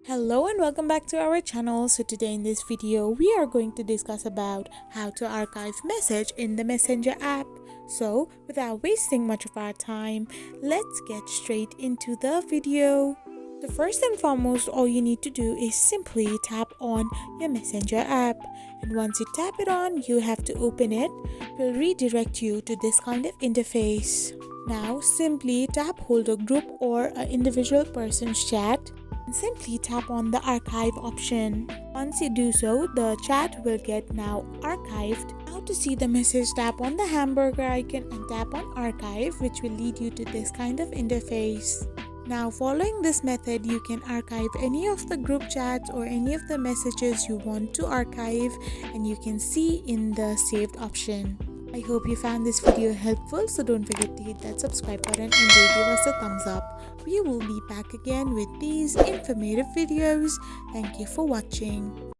Hello and welcome back to our channel. So today in this video we are going to discuss about how to archive message in the Messenger app. So without wasting much of our time, let's get straight into the video. So first and foremost, all you need to do is simply tap on your Messenger app, and once you tap it on, you have to open it. It will redirect you to this kind of interface. Now simply tap hold a group or an individual person's chat and simply tap on the archive option. Once you do so, the chat will get now archived. Now to see the message, tap on the hamburger icon and tap on archive, which will lead you to this kind of interface. Now following this method, you can archive any of the group chats or any of the messages you want to archive, and you can see in the saved option. I hope you found this video helpful, so don't forget to hit that subscribe button and do give us a thumbs up. We will be back again with these informative videos. Thank you for watching.